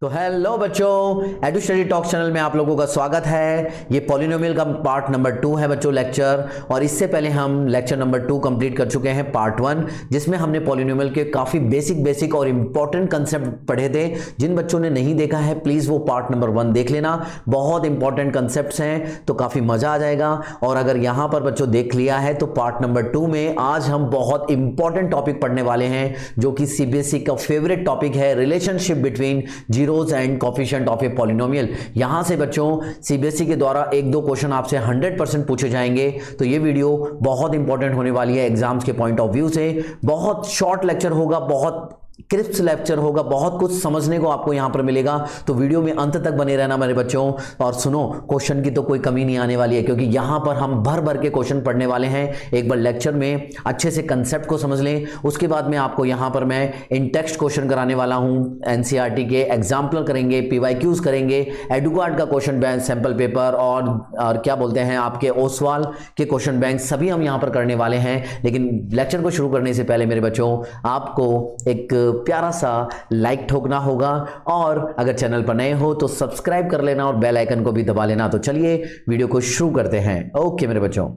तो हेलो बच्चों, edu study talk channel में आप लोगों का स्वागत है। ये पॉलिनोमियल का पार्ट नंबर 2 है बच्चों लेक्चर, और इससे पहले हम लेक्चर नंबर 2 कंप्लीट कर चुके हैं पार्ट 1, जिसमें हमने पॉलिनोमियल के काफ़ी बेसिक और इंपॉर्टेंट कंसेप्ट पढ़े थे। जिन बच्चों ने नहीं देखा है प्लीज़ वो पार्ट नंबर 1 देख लेना, बहुत इंपॉर्टेंट कंसेप्ट्स हैं तो काफ़ी मज़ा आ जाएगा। और अगर यहाँ पर बच्चों देख लिया है तो पार्ट नंबर 2 में आज हम बहुत इंपॉर्टेंट टॉपिक पढ़ने वाले हैं, जो कि सीबीएसई का फेवरेट टॉपिक है, relationship between zeros and coefficient of a polynomial. यहां से बच्चों सीबीएसई के द्वारा 1-2 क्वेश्चन आपसे 100% पूछे जाएंगे, तो ये वीडियो बहुत इंपॉर्टेंट होने वाली है एग्जाम्स के पॉइंट ऑफ व्यू से। बहुत शॉर्ट लेक्चर होगा, बहुत क्रिस्प लेक्चर होगा, बहुत कुछ समझने को आपको यहां पर मिलेगा, तो वीडियो में अंत तक बने रहना मेरे बच्चों। और सुनो, क्वेश्चन की तो कोई कमी नहीं आने वाली है, क्योंकि यहां पर हम भर के क्वेश्चन पढ़ने वाले हैं। एक बार लेक्चर में अच्छे से कंसेप्ट को समझ लें, उसके बाद में आपको यहां पर मैं इन टेक्स्ट क्वेश्चन कराने वाला हूं, एनसीईआरटी के एग्जाम्पल करेंगे, पीवाईक्यूज करेंगे, एडुकार्ड का क्वेश्चन बैंक, सैंपल पेपर और क्या बोलते हैं आपके ओसवाल के क्वेश्चन बैंक, सभी हम यहां पर करने वाले हैं। लेकिन लेक्चर को शुरू करने से पहले मेरे बच्चों आपको एक प्यारा सा लाइक ठोकना होगा, और अगर चैनल पर नए हो तो सब्सक्राइब कर लेना और बेल आइकन को भी दबा लेना। तो चलिए वीडियो को शुरू करते हैं। ओके मेरे बच्चों,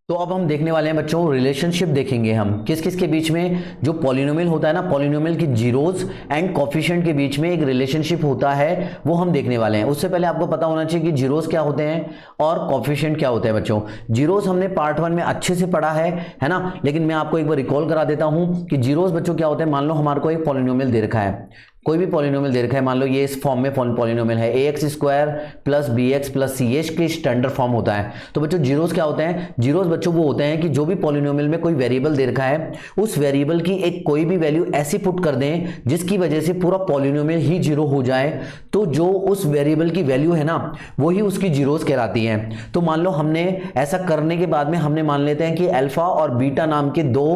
तो अब हम देखने वाले हैं बच्चों रिलेशनशिप देखेंगे हम किस किस के बीच में। जो पॉलिनोमियल होता है ना, पॉलिनोमियल की जीरोस एंड कोफिशिएंट के बीच में एक रिलेशनशिप होता है, वो हम देखने वाले हैं। उससे पहले आपको पता होना चाहिए कि जीरोस क्या होते हैं और कोफिशिएंट क्या होते हैं बच्चों। जीरोस हमने पार्ट 1 में अच्छे से पढ़ा है ना, लेकिन मैं आपको एक बार रिकॉल करा देता हूं कि जीरोस बच्चों क्या होते हैं। मान लो हमारे को एक पॉलिनोमियल दे रखा है, कोई भी पॉलिनोमियल दे रखा है, मान लो ये इस फॉर्म में पॉलिनोमियल है, ax square plus bx plus ch के स्टैंडर्ड फॉर्म होता है। तो बच्चों जीरोस क्या होते हैं? जीरोस बच्चों वो होते हैं कि जो भी पॉलिनोमियल में कोई वेरिएबल दे रखा है, उस वेरिएबल की एक कोई भी वैल्यू ऐसी पुट कर दें जिसकी वजह से पूरा पॉलिनोमियल ही जीरो हो जाए, तो जो उस वेरिएबल की वैल्यू है ना, वही उसकी जीरोस कहलाती है। तो मान लो हमने ऐसा करने के बाद में हमने मान लेते हैं कि अल्फा और बीटा नाम के 2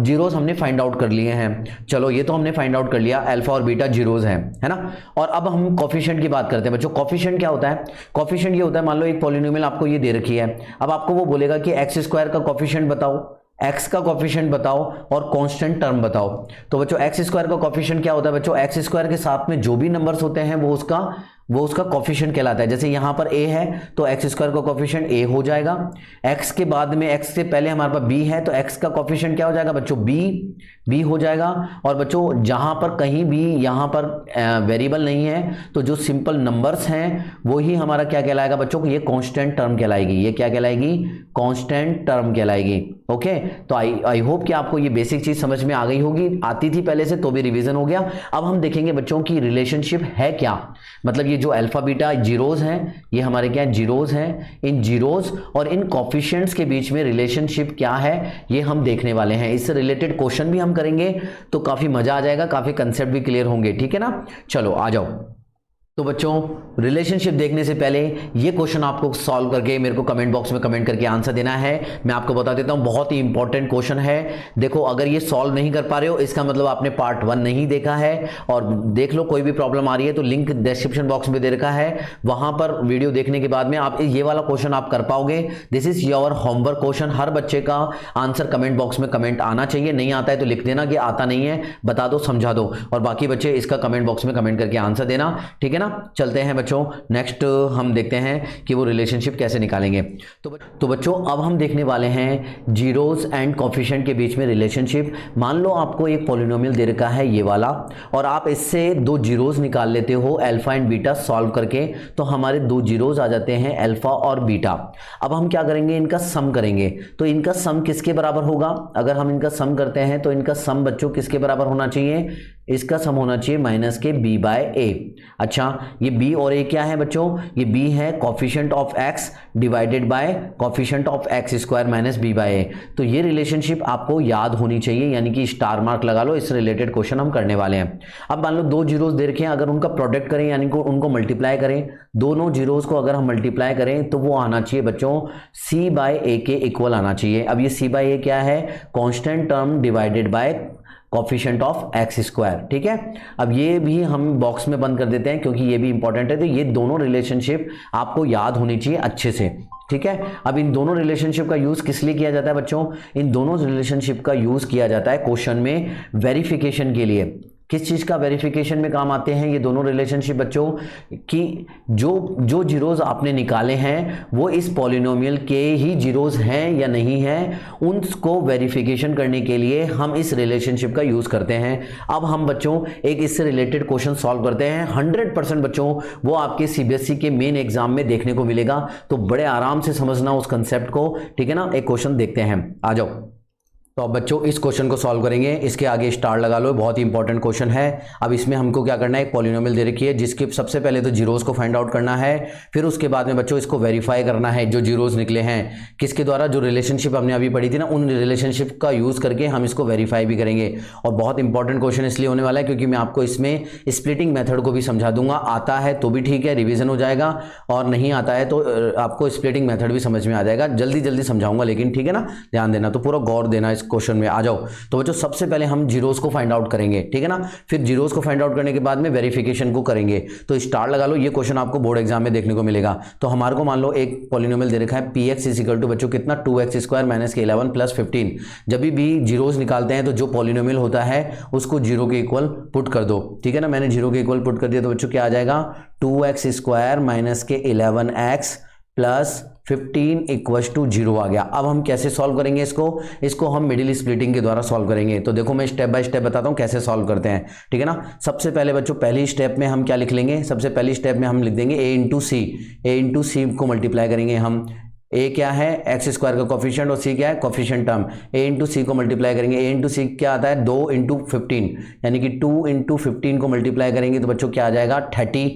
जीरोस हमने फाइंड आउट कर लिए हैं। चलो ये तो हमने फाइंड आउट कर लिया, अल्फा और बीटा जीरोस हैं, है ना। और अब हम कोफिशिएंट की बात करते हैं बच्चों। कोफिशिएंट क्या होता है? कोफिशिएंट ये होता है, मान लो एक पॉलिनोमियल आपको ये दे रखी है, अब आपको वो बोलेगा कि एक्स स्क्वायर का कोफिशिएंट बताओ, x का कोफिशिएंट बताओ और कांस्टेंट टर्म बताओ। तो बच्चों एक्स स्क्वायर का कोफिशिएंट क्या होता है बच्चों? एक्स स्क्वायर के साथ में जो भी नंबर्स होते हैं वो उसका कोफिशिएंट कहलाता है। जैसे यहां पर a है तो एक्स स्क्वायर का कोफिशिएंट a हो जाएगा। x के बाद में x से पहले हमारे पास b है, तो x का कोफिशिएंट क्या हो जाएगा बच्चों? b हो जाएगा। और बच्चों जहां पर कहीं भी यहां पर वेरिएबल नहीं है, तो जो सिंपल नंबर्स हैं वो ही हमारा क्या कहलाएगा बच्चों? ये कांस्टेंट टर्म कहलाएगी। ये क्या कहलाएगी? कांस्टेंट टर्म कहलाएगी। ओके, तो आई होप कि आपको ये बेसिक चीज समझ में आ गई होगी, आती थी पहले से तो भी रिवीजन हो गया। अब हम देखेंगे बच्चों की रिलेशनशिप है क्या, मतलब ये जो अल्फा बीटा जीरोस हैं, ये हमारे क्या जीरोस हैं, इन जीरोस और इन कोफिशिएंट्स के बीच में रिलेशनशिप क्या है ये हम देखने वाले हैं। इससे रिलेटेड क्वेश्चन भी हम करेंगे, तो काफी मजा आ जाएगा, काफी कंसेप्ट भी क्लियर होंगे, ठीक है ना। चलो आ जाओ। तो बच्चों रिलेशनशिप देखने से पहले ये क्वेश्चन आपको सॉल्व करके मेरे को कमेंट बॉक्स में कमेंट करके आंसर देना है। मैं आपको बता देता हूं, बहुत ही इंपॉर्टेंट क्वेश्चन है। देखो, अगर ये सॉल्व नहीं कर पा रहे हो इसका मतलब आपने पार्ट 1 नहीं देखा है, और देख लो कोई भी प्रॉब्लम आ रही है तो लिंक डिस्क्रिप्शन बॉक्स में दे रखा है, वहां पर वीडियो देखने के बाद में आप ये वाला क्वेश्चन आप कर पाओगे। This is your homework question. हर बच्चे का आंसर कमेंट बॉक्स में कमेंट आना चाहिए, नहीं आता है तो लिख देना कि आता नहीं है, बता दो, समझा दो, और बाकी बच्चे इसका कमेंट बॉक्स में कमेंट करके आंसर देना, ठीक है ना। चलते हैं बच्चों, नेक्स्ट हम देखते हैं कि वो रिलेशनशिप कैसे निकालेंगे। तो बच्चों अब हम देखने वाले हैं जीरोस एंड कोफिशिएंट के बीच में रिलेशनशिप। मान लो आपको एक पॉलिनोमियल दे रखा है ये वाला, और आप इससे 2 जीरोस निकाल लेते हो अल्फा एंड बीटा सॉल्व करके, तो हमारे 2 जीरोस आ जाते हैं अल्फा और बीटा। अब हम क्या करेंगे? इनका सम करेंगे। तो इनका सम किसके बराबर होगा? अगर हम इनका सम करते हैं तो इनका सम बच्चों किसके बराबर होना चाहिए? इसका सम होना चाहिए माइनस के b बाय a। अच्छा, ये b और a क्या है बच्चों? ये b है coefficient of x divided by coefficient of x square minus b by a। तो ये रिलेशनशिप आपको याद होनी चाहिए, यानी कि स्टार मार्क लगा लो, इस रिलेटेड क्वेश्चन हम करने वाले हैं। अब मान लो 2 जीरोस दे रखे हैं, अगर उनका प्रोडक्ट करें यानी कि उनको मल्टीप्लाई करें, दोनों जीरोस को अगर हम मल्टीप्लाई करें तो वो आना चाहिए बच्चों c बाय a के इक्वल आना चाहिए। अब ये c बाय a क्या है? Constant term divided by coefficient of x square, ठीक है। अब ये भी हम बॉक्स में बंद कर देते हैं क्योंकि ये भी इंपॉर्टेंट है। तो ये दोनों रिलेशनशिप आपको याद होनी चाहिए अच्छे से, ठीक है। अब इन दोनों रिलेशनशिप का यूज किस लिए किया जाता है बच्चों? इन दोनों रिलेशनशिप का यूज किया जाता है क्वेश्चन में वेरिफिकेशन के लिए। किस चीज का वेरिफिकेशन में काम आते हैं ये दोनों रिलेशनशिप बच्चों? कि जो जीरोज आपने निकाले हैं वो इस पॉलिनोमियल के ही जीरोज हैं या नहीं हैं, उनको वेरिफिकेशन करने के लिए हम इस रिलेशनशिप का यूज करते हैं। अब हम बच्चों एक इससे रिलेटेड क्वेश्चन सॉल्व करते हैं। 100% बच्चों वो आपके सीबीएसई के मेन एग्जाम में देखने को मिलेगा, तो बड़े आराम से समझना उस कंसेप्ट को, ठीक है ना। एक क्वेश्चन देखते हैं, आ जाओ। तो अब बच्चों इस क्वेश्चन को सॉल्व करेंगे, इसके आगे स्टार लगा लो, बहुत ही इंपॉर्टेंट क्वेश्चन है। अब इसमें हमको क्या करना है, एक पॉलिनोमियल दे रखी है जिसके सबसे पहले तो जीरोस को फाइंड आउट करना है, फिर उसके बाद में बच्चों इसको वेरीफाई करना है जो जीरोस निकले हैं किसके द्वारा, जो रिलेशनशिप हमने अभी पढ़ी थी ना, उन रिलेशनशिप का यूज करके हम इसको वेरीफाई भी करेंगे। और बहुत इंपॉर्टेंट क्वेश्चन इसलिए होने वाला है क्योंकि मैं आपको इसमें स्प्लिटिंग मेथड को भी समझा दूंगा। आता है तो भी ठीक है, रिविजन हो जाएगा, और नहीं आता है तो आपको स्प्लिटिंग मेथड भी समझ में आ जाएगा। जल्दी जल्दी समझाऊंगा लेकिन, ठीक है ना, ध्यान देना, तो पूरा गौर देना इस क्वेश्चन में। आ जाओ। तो बच्चों सबसे पहले हम जीरोस को फाइंड आउट करेंगे, ठीक है ना, फिर जीरोस को फाइंड आउट करने के बाद में वेरिफिकेशन को करेंगे। तो स्टार लगा लो, ये क्वेश्चन आपको बोर्ड एग्जाम में देखने को मिलेगा। तो हमारे को मान लो एक पॉलिनोमियल दे रखा है px इक्वल टू बच्चों कितना 2x² माइनस के 11 प्लस 15। जब भी जीरोस निकालते हैं तो जो पॉलिनोमियल होता है उसको जीरो के इक्वल पुट कर दो, ठीक है ना। मैंने जीरो के इक्वल पुट कर दिया तो बच्चों क्या आ जाएगा, 2x² माइनस के 11x प्लस 15 इक्वल्स टू 0 आ गया। अब हम कैसे सॉल्व करेंगे इसको हम मिडिल स्प्लिटिंग के द्वारा सॉल्व करेंगे। तो देखो मैं स्टेप बाय स्टेप बताता हूं कैसे सॉल्व करते हैं, ठीक है ना। सबसे पहले बच्चों पहली स्टेप में हम क्या लिख लेंगे, सबसे पहली स्टेप में हम लिख देंगे a इंटू सी को मल्टीप्लाई करेंगे हम। a क्या है, x² का कोफिशिएंट, और c क्या है, कोफिशिएंट टर्म। a इंटू सी को मल्टीप्लाई करेंगे, a इंटू सी क्या आता है 2 इंटू 15, यानी कि 2 इंटू 15 को मल्टीप्लाई करेंगे तो बच्चों क्या आ जाएगा 30।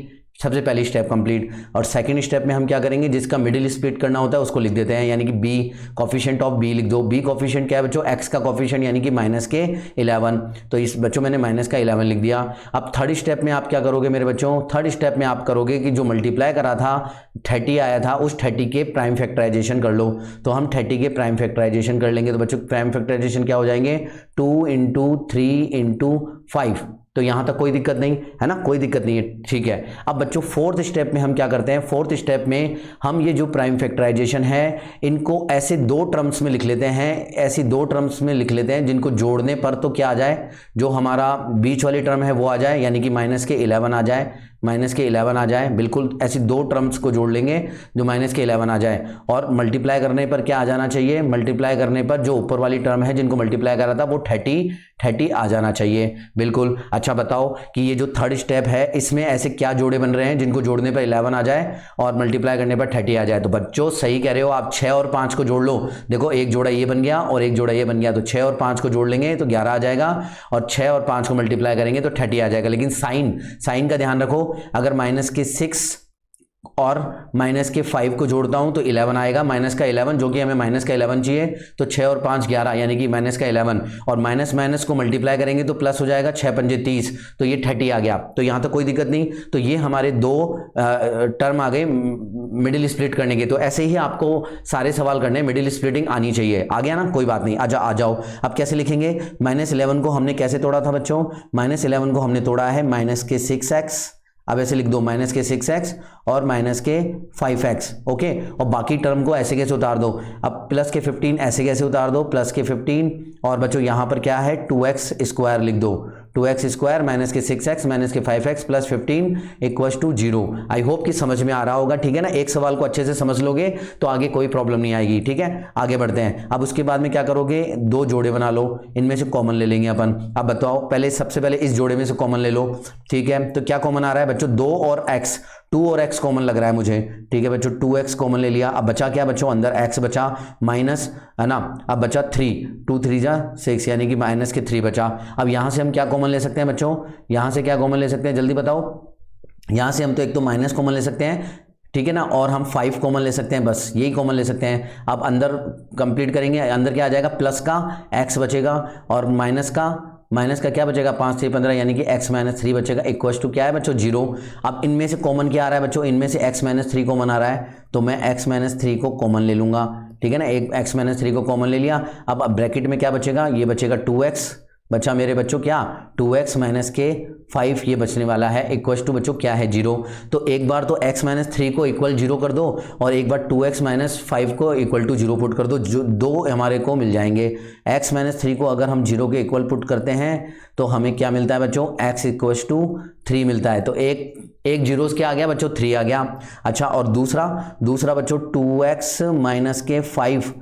सबसे पहली स्टेप कंप्लीट। और सेकंड स्टेप में हम क्या करेंगे, जिसका मिडिल स्प्लिट करना होता है उसको लिख देते हैं, यानी कि b कोफिशिएंट ऑफ b लिख दो। b कोफिशिएंट क्या है बच्चों, x का कोफिशिएंट यानी कि माइनस के 11। तो इस बच्चों मैंने माइनस का 11 लिख दिया। अब थर्ड स्टेप में आप क्या करोगे मेरे बच्चों, थर्ड स्टेप में आप करोगे कि जो मल्टीप्लाई करा था 30 आया था, उस 30 के प्राइम फैक्टराइजेशन कर लो। तो हम 30 के प्राइम फैक्टराइजेशन कर लेंगे। तो बच्चों प्राइम फैक्टराइजेशन क्या हो जाएंगे, 2 इंटू 3 इंटू 5। तो यहां तक कोई दिक्कत नहीं है ना, कोई दिक्कत नहीं है, ठीक है। अब बच्चों फोर्थ स्टेप में हम क्या करते हैं, फोर्थ स्टेप में हम ये जो प्राइम फैक्टराइजेशन है इनको ऐसे दो टर्म्स में लिख लेते हैं, ऐसी दो टर्म्स में लिख लेते हैं जिनको जोड़ने पर तो क्या आ जाए, जो हमारा बीच वाली टर्म है वो आ जाए, यानी कि माइनस के 11 आ जाए, माइनस के 11 आ जाए। बिल्कुल ऐसी दो टर्म्स को जोड़ लेंगे जो माइनस के 11 आ जाए। और मल्टीप्लाई करने पर क्या आ जाना चाहिए, मल्टीप्लाई करने पर जो ऊपर वाली टर्म है जिनको मल्टीप्लाई करा था वो 30 आ जाना चाहिए, बिल्कुल। अच्छा बताओ कि ये जो थर्ड स्टेप है इसमें ऐसे क्या जोड़े बन रहे हैं जिनको जोड़ने पर 11 आ जाए और मल्टीप्लाई करने पर 30 आ जाए। तो बच्चों सही कह रहे हो आप, 6 और 5 को जोड़ लो। देखो एक जोड़ा ये बन गया और एक जोड़ा ये बन गया, तो 6 और 5 को जोड़ लेंगे तो 11 आ जाएगा, और 6 और 5 को मल्टीप्लाई करेंगे तो 30 आ जाएगा। लेकिन साइन का ध्यान रखो, अगर माइनस के 6 और माइनस के 5 को जोड़ता हूं तो 11 आएगा, माइनस का 11, जो कि हमें माइनस का 11 चाहिए। तो 6 और 5 11, यानी कि माइनस का 11, और माइनस माइनस को मल्टीप्लाई करेंगे तो प्लस हो जाएगा, 6 पंजे 30, तो ये 30 आ गया। तो यहां तक कोई दिक्कत नहीं। तो ये हमारे दो टर्म आ गए मिडिल स्प्लिट करने के। तो ऐसे ही आपको सारे सवाल करने, मिडिल स्प्लिटिंग आनी चाहिए। आ गया ना, कोई बात नहीं, आ जाओ। अब कैसे लिखेंगे, -11 को हमने कैसे तोड़ा था बच्चों, -11 को हमने तोड़ा है माइनस के 6x। अब ऐसे लिख दो, माइनस के 6x और माइनस के 5x, ओके। और बाकी टर्म को ऐसे कैसे उतार दो, अब प्लस के 15 ऐसे कैसे उतार दो, प्लस के 15, और बच्चों यहां पर क्या है 2x² लिख दो, 2x² माइनस के 6x माइनस के 5x plus 15 equals to 0। I hope कि समझ में आ रहा होगा, ठीक है ना। एक सवाल को अच्छे से समझ लोगे तो आगे कोई प्रॉब्लम नहीं आएगी, ठीक है। आगे बढ़ते हैं। अब उसके बाद में क्या करोगे, दो जोड़े बना लो, इनमें से कॉमन ले लेंगे अपन। अब बताओ, पहले सबसे पहले इस जोड़े में से कॉमन ले लो, ठीक है। तो क्या कॉमन आ रहा है बच्चों, 2 और x कॉमन लग रहा है मुझे, ठीक है बच्चों। 2x कॉमन ले लिया। अब बचा क्या बच्चों, अंदर x बचा माइनस, है ना। अब बचा 3, 2 3 जा 6, यानी कि माइनस के 3 बचा। अब यहां से हम क्या कॉमन ले सकते हैं बच्चों, यहां से क्या कॉमन ले सकते हैं, जल्दी बताओ। यहां से हम तो एक तो माइनस कॉमन ले सकते हैं, ठीक है ना, और हम 5 कॉमन ले सकते हैं, बस यही कॉमन ले सकते हैं। अब अंदर कंप्लीट करेंगे, अंदर क्या आ जाएगा, प्लस का x बचेगा और माइनस का क्या बचेगा, 5 3 15, यानी कि x - 3 बचेगा, इक्वल्स टू क्या है बच्चों 0। अब इनमें से कॉमन क्या आ रहा है बच्चों, इनमें से x - 3 कॉमन आ रहा है, तो मैं x - 3 को कॉमन ले लूंगा, ठीक है ना। एक x - 3 को कॉमन ले लिया। अब ब्रैकेट में क्या बचेगा, ये बचेगा 2x बच्चा मेरे बच्चों क्या 2x माइनस के 5 ये बचने वाला है, इक्वल टू बच्चों क्या है 0। तो एक बार तो x माइनस 3 को इक्वल 0 कर दो और एक बार 2x माइनस 5 को इक्वल टू 0 पुट कर दो, जो दो हमारे को मिल जाएंगे। x माइनस 3 को अगर हम 0 के इक्वल पुट करते हैं तो हमें क्या मिलता है बच्चों, x इक्वल टू 3 मिलता है। तो एक जीरोस क्या आ गया बच्चों 3 आ गया। अच्छा, और दूसरा बच्चों 2x माइनस के 5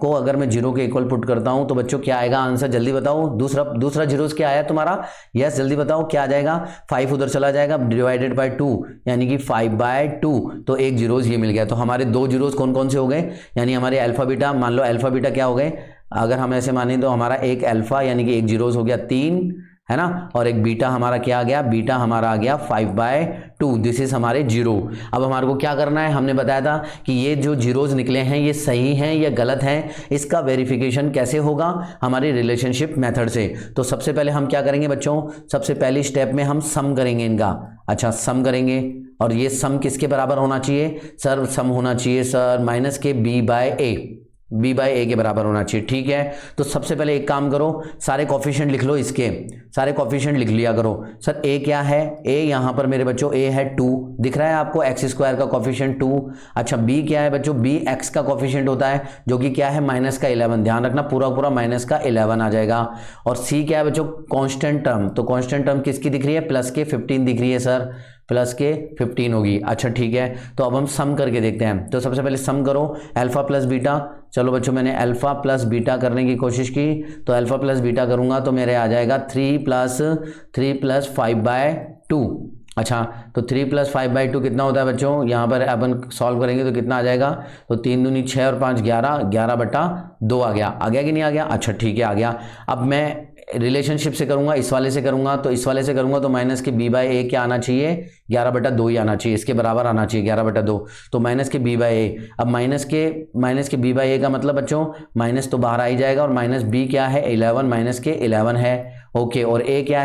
को अगर मैं 0 के इक्वल पुट करता हूं तो बच्चों क्या आएगा आंसर, जल्दी बताओ। दूसरा जीरोस क्या आया तुम्हारा, यस जल्दी बताओ क्या आ जाएगा, 5 उधर चला जाएगा डिवाइडेड बाय 2 यानी कि 5/2, तो एक जीरोस ये मिल गया। तो हमारे दो जीरोस कौन कौन से हो गए, यानी हमारे अल्फा बीटा, मान लो अल्फा बीटा क्या हो गए, अगर हम ऐसे माने तो हमारा एक अल्फा यानी कि एक जीरोस हो गया 3 है ना, और एक बीटा हमारा क्या आ गया, बीटा हमारा आ गया 5/2, दिस इज हमारे जीरो। अब हमारे को क्या करना है, हमने बताया था कि ये जो जीरोज निकले हैं ये सही हैं या गलत हैं, इसका वेरिफिकेशन कैसे होगा, हमारी रिलेशनशिप मेथड से। तो सबसे पहले हम क्या करेंगे बच्चों, सबसे पहली स्टेप में हम सम करेंगे इनका। अच्छा, सम करेंगे और ये सम किसके बराबर होना चाहिए सर, सम होना चाहिए सर माइनस के b/a के बराबर होना चाहिए, ठीक है। तो सबसे पहले एक काम करो, सारे कॉफिशिएंट लिख लो, इसके सारे कॉफिशिएंट लिख लिया करो। सर a क्या है, a यहां पर मेरे बच्चों a है 2, दिख रहा है आपको, x स्क्वायर का कॉफिशिएंट 2। अच्छा, b क्या है बच्चों, b x का कॉफिशिएंट होता है जो कि क्या है माइनस का 11, ध्यान रखना पूरा माइनस का 11 आ जाएगा। और c क्या है बच्चों, कांस्टेंट टर्म, तो कांस्टेंट टर्म किसकी दिख रही है, प्लस के 15 दिख रही है सर, प्लस के 15 होगी। अच्छा ठीक है, तो अब हम सम करके देखते हैं। तो सबसे पहले सम करो अल्फा प्लस बीटा, चलो बच्चों मैंने अल्फा प्लस बीटा करने की कोशिश की, तो अल्फा प्लस बीटा करूंगा तो मेरे आ जाएगा 3 प्लस 5/2। अच्छा, तो 3 प्लस 5/2 कितना होता है बच्चों, यहाँ पर अपन सॉल्व करेंगे तो कितना आ जाएगा, तो 3 दूनी 6 और 5 11/2 आ गया कि नहीं आ गया। अच्छा ठीक है, आ गया। अब मैं रिलेशनशिप से करूंगा, इस वाले से करूंगा, तो इस वाले से करूंगा तो माइनस के b/a क्या आना चाहिए, 11/2 ही आना चाहिए, इसके बराबर आना चाहिए 11/2, तो माइनस के b/a। अब माइनस के b/a का मतलब बच्चों माइनस तो बाहर आ ही जाएगा, और माइनस b क्या है 11, माइनस के 11 है, ओके। और a क्या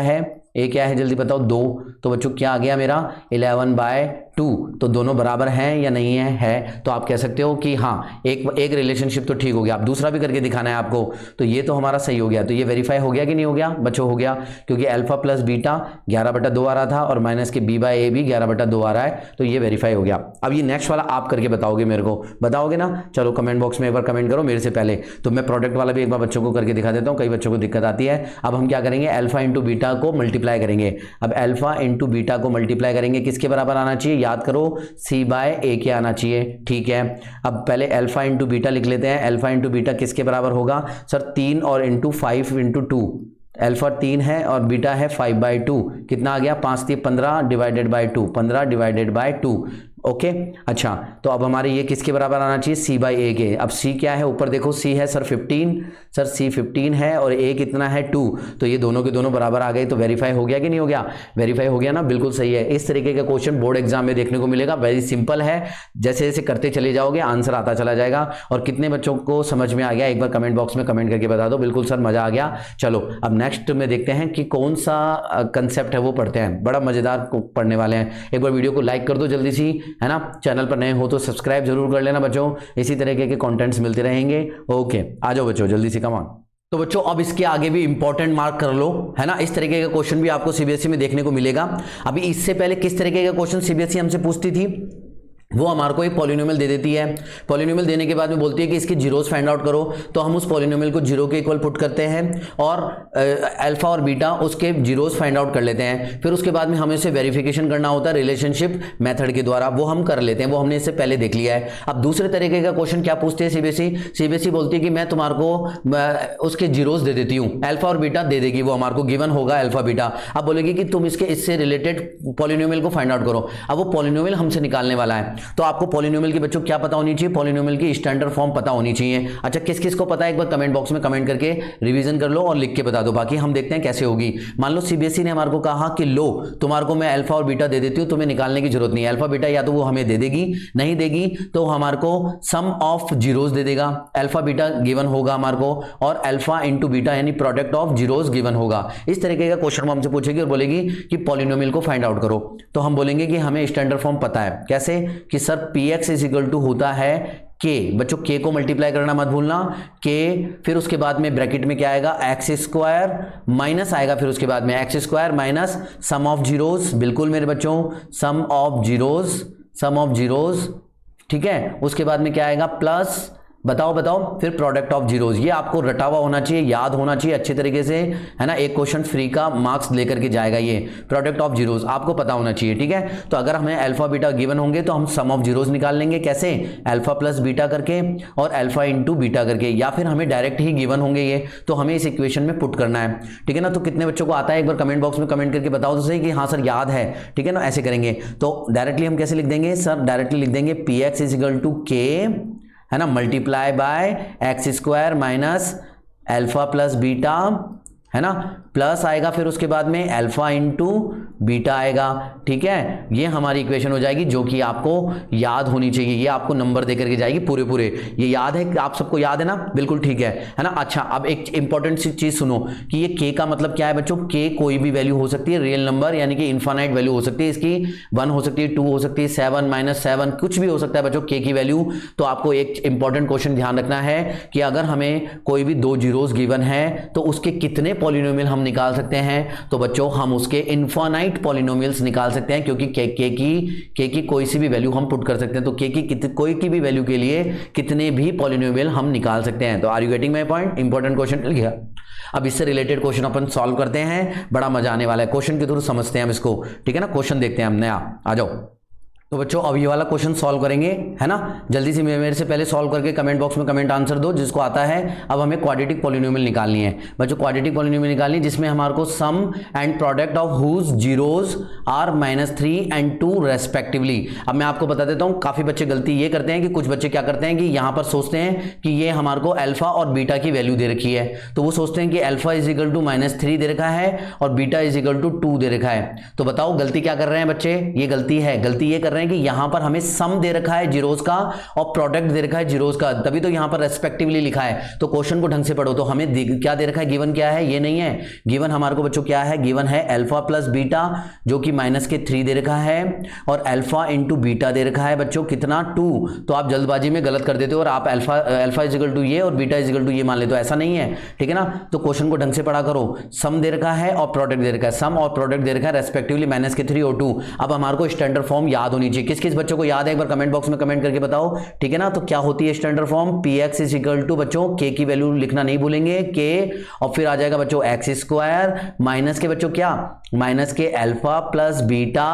है जल्दी बताओ 2, तो बच्चों क्या आ गया मेरा 11/2, तो दोनों बराबर हैं या नहीं है। तो आप कह सकते हो कि हाँ एक रिलेशनशिप तो ठीक हो गया। आप दूसरा भी करके दिखाना है आपको, तो ये तो हमारा सही हो गया। तो ये वेरीफाई हो गया कि नहीं हो गया बच्चों, हो गया, क्योंकि अल्फा प्लस बीटा 11/2 आ रहा था और माइनस के b/a भी 11/2 आ रहा है, तो ये वेरीफाई हो गया। अब ये नेक्स्ट वाला आप करके बताओगे, मेरे को बताओगे ना, चलो कमेंट बॉक्स में एक बार कमेंट करो मेरे से पहले। तो मैं प्रोडक्ट वाला भी एक बार बच्चों को करके दिखा देता हूँ, कई बच्चों को दिक्कत आती है। अब हम क्या करेंगे, अल्फा इंटू बीटा को मल्टीप्लाई करेंगे। अब अल्फा इंटू बीटा को मल्टीप्लाई करेंगे, किसके बराबर आना चाहिए, याद करो c/a के आना चाहिए, ठीक है। अब पहले अल्फा इंटू बीटा लिख लेते हैं। अल्फा इंटू बीटा किसके बराबर होगा सर, 3 और इंटू 5 इंटू 2, अल्फा 3 है और बीटा है 5/2, कितना आ गया 5 3 15 divided by 2, 15 divided by 2, okay. अच्छा, तो अब हमारे ये किसके बराबर आना चाहिए, c/a के। अब c क्या है, ऊपर देखो c है सर 15, सर c 15 है और a कितना है 2, तो ये दोनों के दोनों बराबर आ गए। तो वेरीफाई हो गया कि नहीं हो गया, वेरीफाई हो गया ना, बिल्कुल सही है। इस तरीके का क्वेश्चन बोर्ड एग्जाम में देखने को मिलेगा, वेरी सिंपल है, जैसे जैसे करते चले जाओगे आंसर आता चला जाएगा। और कितने बच्चों को समझ में आ गया एक बार कमेंट बॉक्स में कमेंट करके बता दो। बिल्कुल सर मजा आ गया। चलो अब नेक्स्ट में देखते हैं कि कौन सा कंसेप्ट है वो पढ़ते हैं, बड़ा मजेदार पढ़ने वाले हैं। एक बार वीडियो को लाइक कर दो जल्दी सी, है ना, चैनल पर नए हो तो सब्सक्राइब जरूर कर लेना बच्चों, इसी तरीके के कंटेंट्स मिलते रहेंगे। ओके, आ जाओ बच्चों जल्दी से, कम ऑन। तो बच्चों अब इसके आगे भी इंपॉर्टेंट मार्क कर लो, है ना, इस तरीके का क्वेश्चन भी आपको सीबीएसई में देखने को मिलेगा। अभी इससे पहले किस तरीके का क्वेश्चन सीबीएसई हमसे पूछती थी, वो हमारे को एक पॉलिनोमियल दे देती है। पॉलिनोमियल देने के बाद में बोलती है कि इसके जीरोस फाइंड आउट करो, तो हम उस पॉलिनोमियल को जीरो के इक्वल पुट करते हैं और अल्फा और बीटा उसके जीरोस फाइंड आउट कर लेते हैं। फिर उसके बाद में हमें इसे वेरिफिकेशन करना होता है रिलेशनशिप मेथड के द्वारा, वो हम कर लेते हैं, वो हमने इससे पहले देख लिया है। अब दूसरे तरीके का क्वेश्चन क्या पूछते हैं सीबीएसई बोलती है कि मैं तुम्हारे को उसके जीरोस दे देती हूँ, अल्फा और बीटा दे देगी, वो हमारे को गिवन होगा अल्फा बीटा। अब बोलेगी कि तुम इससे रिलेटेड पॉलिनोमियल को फाइंड आउट करो। अब वो पॉलिनोमियल हमसे निकालने वाला है, तो आपको पॉलिनोमियल की बच्चों क्या पता होनी चाहिए, पॉलिनोमियल की स्टैंडर्ड फॉर्म पता होनी चाहिए। अच्छा, किस किस को पता है एक बार कमेंट बॉक्स में कमेंट करके रिवीजन कर लो और लिख के बता दो, बाकी हम देखते हैं कैसे होगी। मान लो सीबीएसई ने हमारे को कहा कि लो तुम्हारे को मैं अल्फा और बीटा दे देती हूँ, तुम्हें निकालने की जरूरत नहीं है। अल्फा बीटा या तो वो हमें दे देगी, नहीं देगी तो हमारे को सम ऑफ जीरोस दे देगा। अल्फा बीटा गिवन होगा हमारे को, और अल्फा इंटू बीटा यानी प्रोडक्ट ऑफ जीरोस गिवन होगा। इस तरीके का क्वेश्चन वो हमसे पूछेगी और बोलेगी कि पॉलिनोमियल को फाइंड आउट करो। तो हम बोलेंगे कि हमें स्टैंडर्ड फॉर्म पता है, कैसे कि sir px is equal to होता है के, बच्चों के को मल्टीप्लाई करना मत भूलना, के, फिर उसके बाद में ब्रैकेट में क्या आएगा, एक्स स्क्वायर माइनस आएगा, फिर उसके बाद में x square minus sum of zeros, बिल्कुल मेरे बच्चों सम ऑफ जीरोस, ठीक है। उसके बाद में क्या आएगा, प्लस, बताओ फिर प्रोडक्ट ऑफ जीरोस। ये आपको रटा हुआ होना चाहिए, याद होना चाहिए अच्छे तरीके से, है ना। एक क्वेश्चन फ्री का मार्क्स लेकर के जाएगा ये प्रोडक्ट ऑफ जीरोस, आपको पता होना चाहिए, ठीक है। तो अगर हमें अल्फा बीटा गिवन होंगे तो हम सम ऑफ जीरोस निकाल लेंगे, कैसे, अल्फा प्लस बीटा करके और अल्फा इंटू बीटा करके, या फिर हमें डायरेक्ट ही गिवन होंगे ये, तो हमें इस इक्वेशन में पुट करना है, ठीक है ना। तो कितने बच्चों को आता है एक बार कमेंट बॉक्स में कमेंट करके बताओ तो सही कि हाँ सर याद है, ठीक है ना। ऐसे करेंगे तो डायरेक्टली हम कैसे लिख देंगे सर, डायरेक्टली लिख देंगे p x is equal to k, है ना, multiply by x square minus alpha plus beta, है ना, प्लस आएगा फिर उसके बाद में अल्फा इंटू बीटा आएगा, ठीक है। ये हमारी इक्वेशन हो जाएगी जो कि आपको याद होनी चाहिए, ये आपको नंबर देकर के जाएगी पूरे, ये याद है, आप सबको याद है ना, बिल्कुल ठीक है ना। अच्छा, अब एक इंपॉर्टेंट सी चीज सुनो कि ये के का मतलब क्या है बच्चों, के कोई भी वैल्यू हो सकती है, रियल नंबर यानी कि इनफाइनाइट वैल्यू हो सकती है इसकी, 1 हो सकती है, 2 हो सकती है, 7 -7 कुछ भी हो सकता है बच्चों के की वैल्यू। तो आपको एक इंपॉर्टेंट क्वेश्चन ध्यान रखना है कि अगर हमें कोई भी 2 जीरोस गिवन है तो उसके कितने पॉलिनोमियल हम निकाल सकते हैं, तो बच्चों हम उसके इनफाइनाइट पॉलिनोमियल्स निकाल सकते हैं, क्योंकि के की कोई सी भी वैल्यू हम पुट कर सकते हैं। तो के की कोई की भी वैल्यू के लिए कितने भी पॉलिनोमियल हम निकाल सकते हैं। तो are you getting my point, important question मिल गया। अब इससे रिलेटेड क्वेश्चन अपन सॉल्व करते हैं, बड़ा मजा आने वाला है, क्वेश्चन के थ्रू समझते हैं हम इसको, ठीक है ना। क्वेश्चन देखते हैं हम नया, आ जाओ। तो बच्चों अब ये वाला क्वेश्चन सॉल्व करेंगे, है ना। जल्दी से मेरे से पहले सॉल्व करके कमेंट बॉक्स में कमेंट आंसर दो जिसको आता है। अब हमें क्वाड्रेटिक पॉलिनोमियल निकालनी है बच्चों, क्वाड्रेटिक पॉलिनोमियल निकालनी है जिसमें हमारे को sum and product of whose zeros are -3 and 2 respectively. अब मैं आपको बता देता हूं, काफी बच्चे गलती ये करते हैं कि कुछ बच्चे क्या करते हैं कि यहां पर सोचते हैं कि ये हमारे को अल्फा और बीटा की वैल्यू दे रखी है, तो वो सोचते हैं कि अल्फा इज इक्वल टू -3 दे रखा है और बीटा इज इक्वल टू 2 दे रखा है। तो बताओ गलती क्या कर रहे हैं बच्चे, ये गलती है, गलती ये कर रहे हैं कि यहां पर हमें सम दे रखा है जीरोस का और प्रोडक्ट दे रखा है जीरोस का, तभी तो यहां पर रेस्पेक्टिवली लिखा है। तो क्वेश्चन को ढंग से पढ़ो, तो हमें क्या दे रखा है, गिवन क्या है, ये नहीं है गिवन हमारे को बच्चों, क्या है गिवन है अल्फा प्लस बीटा जो कि -3 दे रखा है और अल्फा इंटू बीटा दे रखा है बच्चों कितना, 2। तो आप जल्दबाजी में गलत कर देते हो और आप अल्फा इज इक्वल टू ये और बीटा इज इक्वल टू ये मान लेते हो, ऐसा नहीं है, ठीक है ना। तो क्वेश्चन को ढंग से पढ़ा करो, सम दे रखा है और प्रोडक्ट दे रखा है, सम और प्रोडक्ट दे रखा है रेस्पेक्टिवली -3 और 2। अब हमारे को स्टैंडर्ड फॉर्म याद होनी चाहिए, किस किस बच्चों को याद है एक बार कमेंट बॉक्स में कमेंट करके बताओ, ठीक है ना। तो क्या होती है standard form, p x is equal to बच्चों, के की वैल्यू लिखना नहीं भूलेंगे, के और फिर आ जाएगा बच्चों एक्स स्क्वायर माइनस के बच्चों क्या, माइनस के अल्फा प्लस बीटा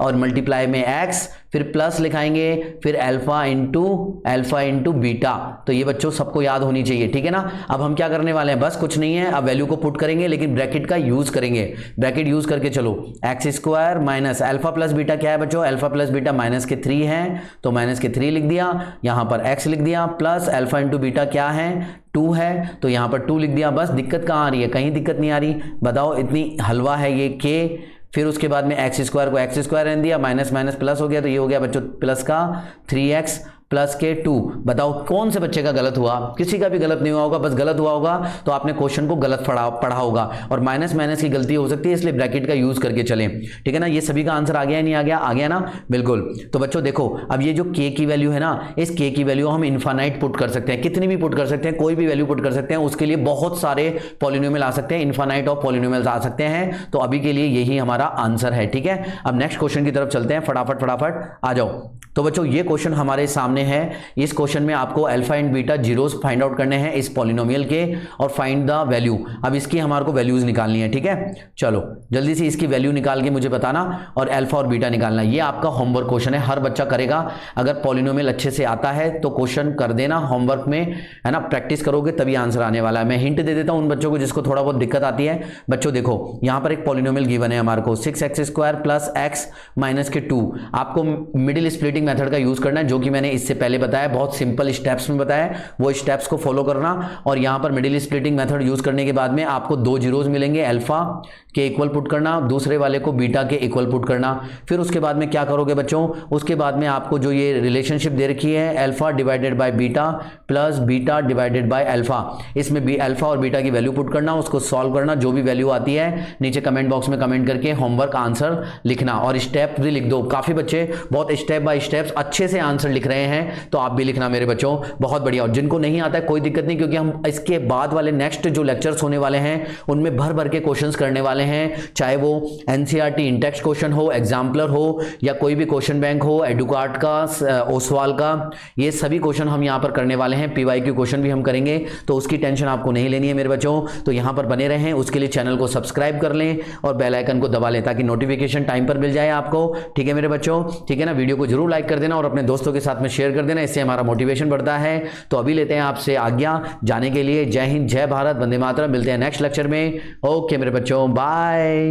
और मल्टीप्लाई में एक्स, फिर प्लस लिखाएंगे, फिर अल्फा इंटू बीटा। तो ये बच्चों सबको याद होनी चाहिए, ठीक है ना। अब हम क्या करने वाले हैं, बस कुछ नहीं है, अब वैल्यू को पुट करेंगे लेकिन ब्रैकेट का यूज करेंगे, ब्रैकेट यूज करके चलो, x square minus alpha plus beta क्या है बच्चों, अल्फा प्लस बीटा -3 है तो -3 लिख दिया, यहां पर x लिख दिया, प्लस अल्फा इंटू बीटा क्या है 2 है तो यहां पर 2 लिख दिया। बस दिक्कत कहां आ रही है, कहीं दिक्कत नहीं आ रही, बताओ इतनी हलवा है ये के। फिर उसके बाद में एक्स स्क्वायर को एक्स स्क्वायर रहने दिया, माइनस माइनस प्लस हो गया, तो ये हो गया बच्चों प्लस का 3x प्लस के 2। बताओ कौन से बच्चे का गलत हुआ, किसी का भी गलत नहीं हुआ होगा, बस गलत हुआ होगा तो आपने क्वेश्चन को गलत पढ़ा होगा और माइनस माइनस की गलती हो सकती है, इसलिए ब्रैकेट का यूज करके चलें, ठीक है ना। ये सभी का आंसर आ गया नहीं आ गया, आ गया ना, बिल्कुल। तो बच्चों देखो अब ये जो के की वैल्यू है ना, इस के की वैल्यू हम इनफाइनाइट पुट कर सकते हैं, कितनी भी पुट कर सकते हैं, कोई भी वैल्यू पुट कर सकते हैं, उसके लिए बहुत सारे पॉलिनोमियल आ सकते हैं, इनफाइनाइट ऑफ पॉलिनोमियल्स आ सकते हैं। तो अभी के लिए यही हमारा आंसर है, ठीक है। अब नेक्स्ट क्वेश्चन की तरफ चलते हैं, फटाफट आ जाओ। तो बच्चों ये क्वेश्चन हमारे सामने है, इस क्वेश्चन में आपको alpha and beta zeros find out करने हैं इस पॉलिनोमियल के और फाइंड द वैल्यू। अब इसकी हमारे को वैल्यूज निकालनी है, ठीक है। चलो जल्दी से इसकी वैल्यू निकाल के मुझे बताना और अल्फा और बीटा निकालना। ये आपका होमवर्क क्वेश्चन है, हर बच्चा करेगा। अगर पॉलिनोमियल अच्छे से आता है तो क्वेश्चन कर देना होमवर्क में, है ना, प्रैक्टिस करोगे तभी आंसर आने वाला है। मैं हिंट दे देता हूं उन बच्चों को जिसको थोड़ा बहुत दिक्कत आती है। बच्चों देखो यहां पर एक पॉलिनोमियल गिवन है हमारे को 6x square plus x minus के 2। आपको मिडिल स्प्लिटिंग मेथड का यूज करना है, जो कि मैंने इससे पहले बताया, बहुत सिंपल स्टेप्स में बताया, वो स्टेप्स को फॉलो करना। और यहां पर मिडिल स्प्लिटिंग मेथड यूज करने के बाद में आपको 2 जीरोस मिलेंगे, अल्फा के इक्वल पुट करना, दूसरे वाले को बीटा के इक्वल पुट करना। फिर उसके बाद में क्या करोगे बच्चों, उसके बाद में आपको जो ये रिलेशनशिप दे रखी है alpha divided by beta plus beta divided by alpha, इसमें भी अल्फा और बीटा की वैल्यू पुट करना, उसको सॉल्व करना, जो भी वैल्यू आती है नीचे कमेंट बॉक्स में कमेंट करके होमवर्क आंसर लिखना और स्टेप भी लिख दो। काफी बच्चे बहुत स्टेप बाय स्टेप्स अच्छे से आंसर लिख रहे हैं, हैं तो आप भी लिखना मेरे बच्चों, बहुत बढ़िया। और जिनको नहीं आता है कोई दिक्कत नहीं, क्योंकि हम इसके बाद वाले नेक्स्ट जो लेक्चर्स होने वाले हैं उनमें भर भर के क्वेश्चंस करने वाले हैं, चाहे वो एनसीईआरटी इन टेक्स्ट क्वेश्चन हो, एग्जाम्पलर हो, या कोई भी क्वेश्चन बैंक हो, एडुकार्ट का, ओसवाल का, ये सभी क्वेश्चन हम यहां पर करने वाले हैं। पीवाईक्यू क्वेश्चन भी हम करेंगे, तो उसकी टेंशन आपको नहीं लेनी है मेरे बच्चों। तो यहां पर बने रहें, उसके लिए चैनल को सब्सक्राइब कर लें और बेल आइकन को दबा लें ताकि नोटिफिकेशन टाइम पर मिल जाए आपको। ठीक है मेरे बच्चों, ठीक है ना। वीडियो को जरूर लाइक कर देना और अपने दोस्तों के साथ में शेयर कर देना, इससे हमारा मोटिवेशन बढ़ता है। तो अभी लेते हैं आपसे आज्ञा जाने के लिए। जय हिंद, जय भारत, वंदे मातरम। मिलते हैं नेक्स्ट लेक्चर में। ओके मेरे बच्चों, बाय।